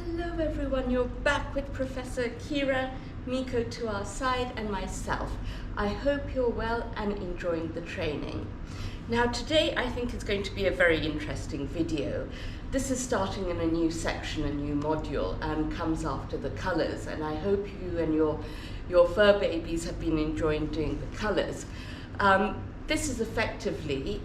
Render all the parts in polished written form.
Hello everyone, you're back with Professor Kira, Miko to our side, and myself. I hope you're well and enjoying the training. Now today I think it's going to be a very interesting video. This is starting in a new section, a new module, and comes after the colours, and I hope you and your fur babies have been enjoying doing the colours. This is effectively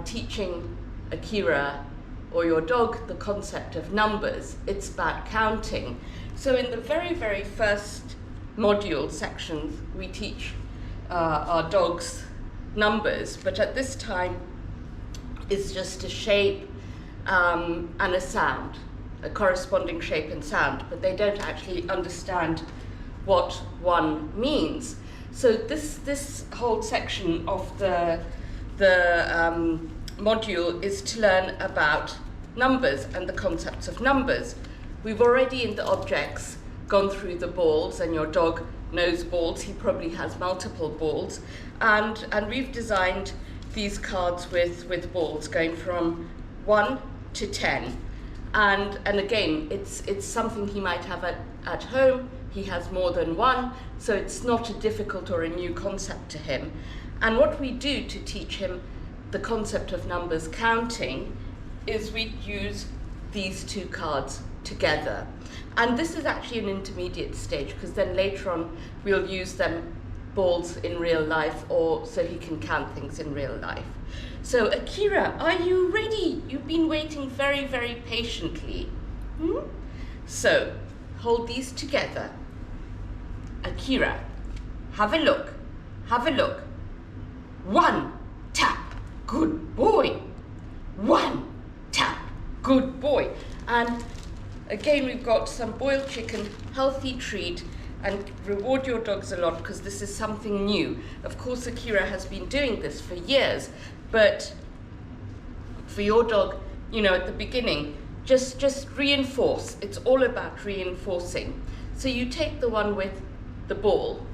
teaching Akira or your dog the concept of numbers. It's about counting. So in the very, very first module sections, we teach our dogs numbers, but at this time, it's just a shape and a sound, a corresponding shape and sound, but they don't actually understand what one means. So this whole section of the module is to learn about numbers and the concepts of numbers. We've already in the objects gone through the balls, and your dog knows balls. He probably has multiple balls, and we've designed these cards with balls going from 1 to 10, and again it's something he might have at home. He has more than one, so it's not a difficult or a new concept to him. And what we do to teach him the concept of numbers counting is we use these two cards together. And this is actually an intermediate stage, because then later on we'll use them balls in real life, or so he can count things in real life. So Akira, are you ready? You've been waiting very, very patiently. So hold these together. Akira, have a look, have a look. 1, tap, good boy. 1, tap, good boy. And again, we've got some boiled chicken, healthy treat, and reward your dogs a lot because this is something new. Of course, Akira has been doing this for years, but for your dog, you know, at the beginning, just reinforce. It's all about reinforcing. So you take the one with the ball,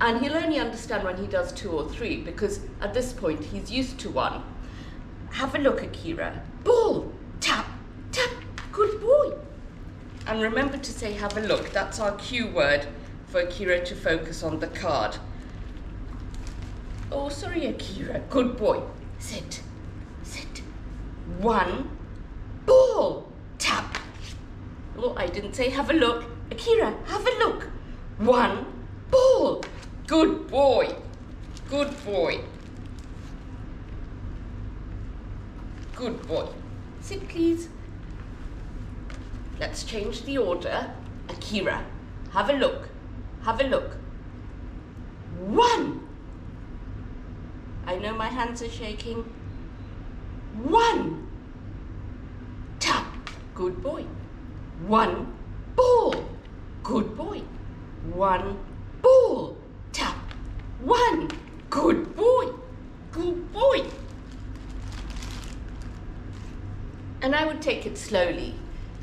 and he'll only understand when he does 2 or 3, because at this point he's used to 1. Have a look, Akira. Ball, tap, tap, good boy. And remember to say have a look. That's our cue word for Akira to focus on the card. Oh, sorry, Akira. Good boy. Sit, sit. 1, ball, tap. Oh, I didn't say have a look. Akira, have a look. 1, ball. Good boy. Good boy. Good boy. Sit, please. Let's change the order. Akira, have a look. Have a look. 1. I know my hands are shaking. 1. Tap. Good boy. 1, ball. Good boy. 1, ball. Tap. 1. Good boy. Good boy. And I would take it slowly.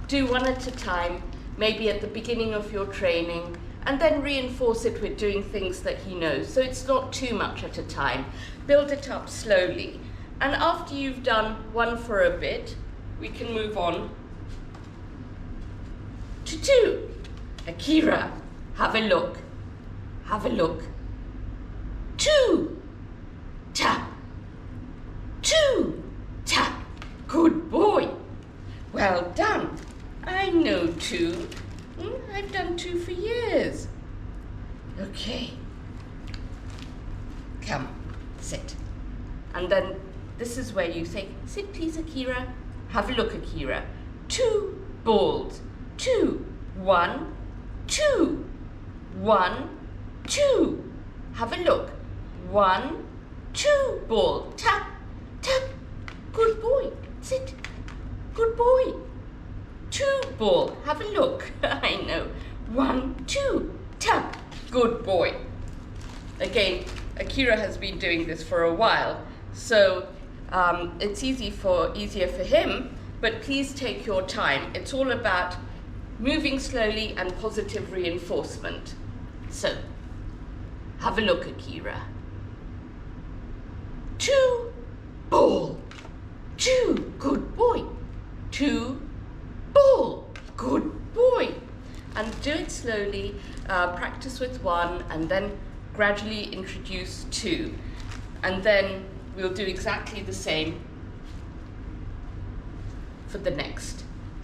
Do one at a time, maybe at the beginning of your training, and then reinforce it with doing things that he knows. So it's not too much at a time. Build it up slowly. And after you've done one for a bit, we can move on to 2. Akira, have a look. Have a look. 2. Tap. 2. Tap. Good boy. Well done. I know 2. I've done 2 for years. Okay. Come, sit. And then this is where you say, sit please, Akira. Have a look, Akira. 2 balls. 2. 1, 2. 1, 2. Have a look. 1, 2 ball. Tap, tap. Good boy. Sit. Good boy. 2 ball. Have a look. I know. 1, 2. Tap. Good boy. Again, Akira has been doing this for a while, so it's easier for him, but please take your time. It's all about moving slowly and positive reinforcement. So, have a look, Akira. 2 ball. 2. Good boy. 2 ball. Good boy. slowly, practice with 1 and then gradually introduce 2. And then we'll do exactly the same for the next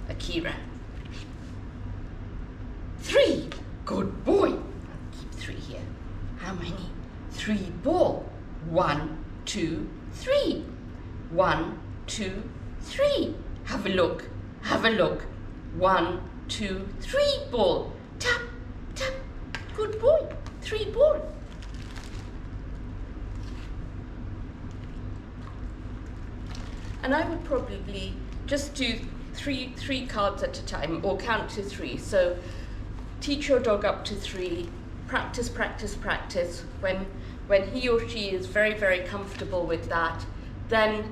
Akira. 3, good boy. I'll keep 3 here. How many? 3 ball. 1, 2, 3. 1, 2, 3. Have a look, have a look. 1, 2, 3 ball. Tap, tap. Good boy. 3 ball. And I would probably just do three cards at a time, or count to 3. So teach your dog up to 3, practice, practice, practice. When he or she is very, very comfortable with that, then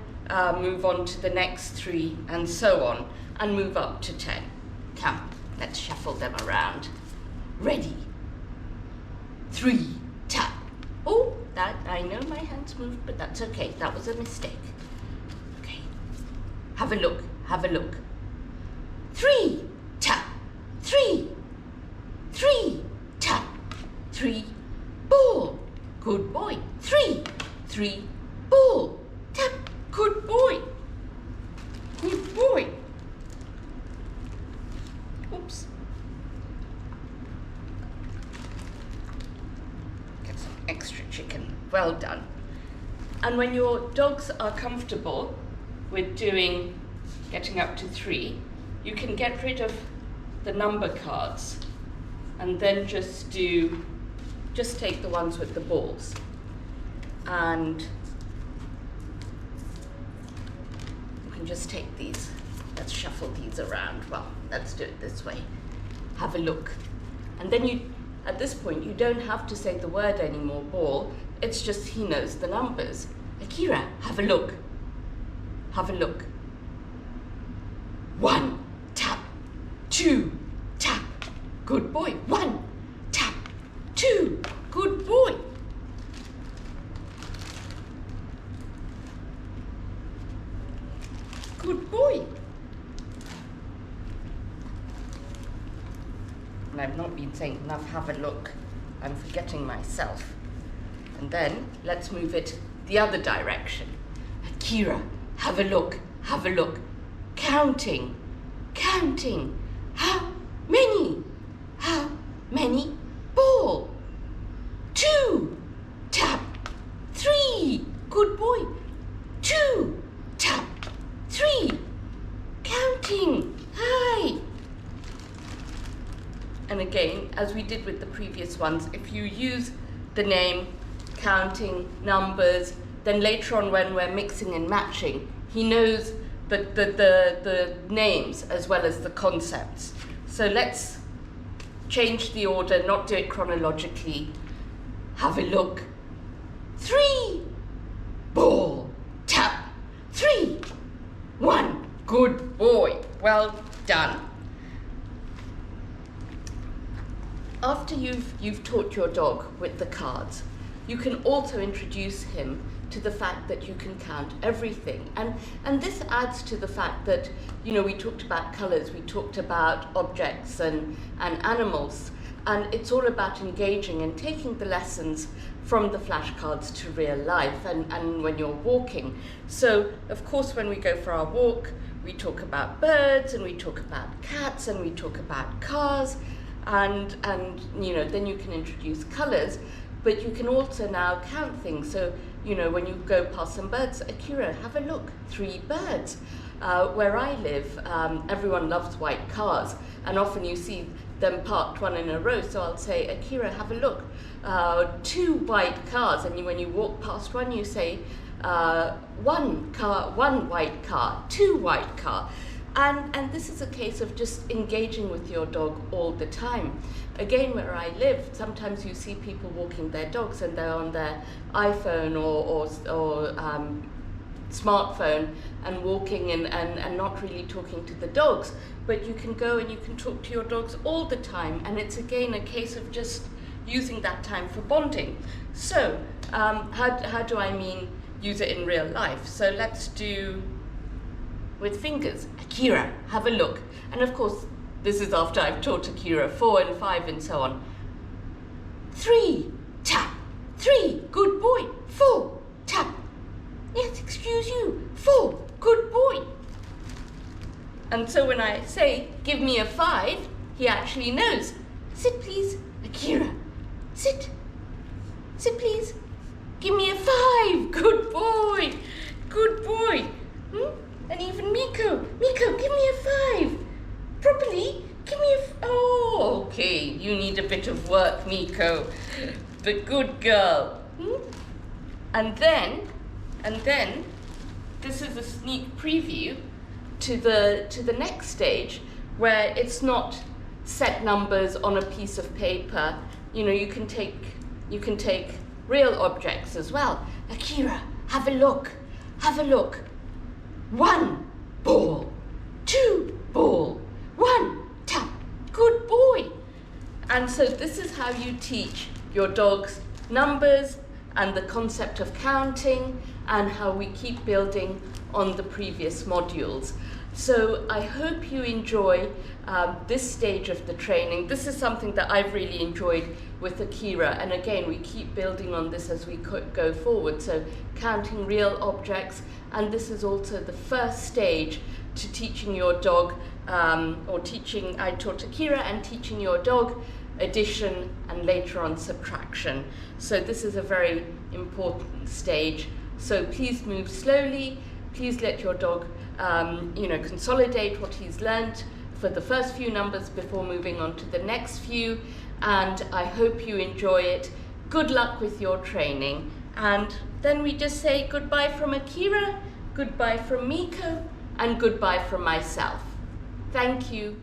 move on to the next 3 and so on, and move up to 10. Come, let's shuffle them around. Ready. 3, tap. Oh, that, I know my hands moved, but that's okay. That was a mistake. Okay. Have a look, have a look. 3, tap. 3, 3, tap. 3, ball. Good boy. 3, 3, ball. Tap. Good boy. Good boy. Oops. Get some extra chicken. Well done. And when your dogs are comfortable with getting up to 3, you can get rid of the number cards and then just take the ones with the balls. And you can just take these. Let's shuffle these around. Well, let's do it this way. Have a look. And then at this point, you don't have to say the word anymore, ball. It's just he knows the numbers. Akira, have a look. Have a look. 1, tap. 2, tap. Good boy. 1, tap. 2, good boy. Good boy. And I've not been saying enough, have a look. I'm forgetting myself. And then let's move it the other direction. Akira, have a look, have a look. Counting, counting. How many? How many? Ball. 2, tap. 3, good boy. 2, tap. 3, counting. Hi. And again, as we did with the previous ones, if you use the name, counting, numbers, then later on when we're mixing and matching, he knows the names as well as the concepts. So let's change the order, not do it chronologically. Have a look. 3, ball, tap. 3, 1, good boy. Well done. After you've taught your dog with the cards, you can also introduce him to the fact that you can count everything. And this adds to the fact that, you know, we talked about colors, we talked about objects and animals, and it's all about engaging and taking the lessons from the flashcards to real life and when you're walking. So, of course, when we go for our walk, we talk about birds and we talk about cats and we talk about cars, and you know, then you can introduce colors, but you can also now count things. So, you know, when you go past some birds, Akira, have a look, 3 birds. Where I live, everyone loves white cars, and often you see them parked one in a row. So I'll say, Akira, have a look, 2 white cars. And when you walk past one, you say, 1 car, 1 white car, 2 white car. And this is a case of just engaging with your dog all the time. Again, where I live, sometimes you see people walking their dogs and they're on their iPhone or smartphone and walking and not really talking to the dogs. But you can go and you can talk to your dogs all the time, and it's again a case of just using that time for bonding. So how do I mean use it in real life? So let's do with fingers. Akira, have a look. And of course, This is after I've taught Akira 4 and 5 and so on. 3, tap. 3, good boy. 4, tap. Yes, excuse you. 4, good boy. And so when I say, give me a 5, he actually knows. Sit, please. Akira, sit. Sit, please. Give me a 5. Good boy. Good boy. And even Miko. Miko, give me a 5. Properly. Give me a... Oh, okay. You need a bit of work, Miko. But good girl. And then, this is a sneak preview to the next stage, where it's not set numbers on a piece of paper. You know, you can take real objects as well. Akira, have a look. Have a look. 1 ball. 2 ball. 1 tap. Good boy. And so this is how you teach your dogs numbers and the concept of counting, and how we keep building on the previous modules. So I hope you enjoy this stage of the training. This is something that I've really enjoyed with Akira, and again, we keep building on this as we go forward. So counting real objects, and this is also the first stage to teaching your dog, I taught Akira and teaching your dog addition and later on subtraction. So this is a very important stage. So please move slowly. Please let your dog consolidate what he's learned for the first few numbers before moving on to the next few. And I hope you enjoy it. Good luck with your training. And then we just say goodbye from Akira, goodbye from Miko, and goodbye from myself. Thank you.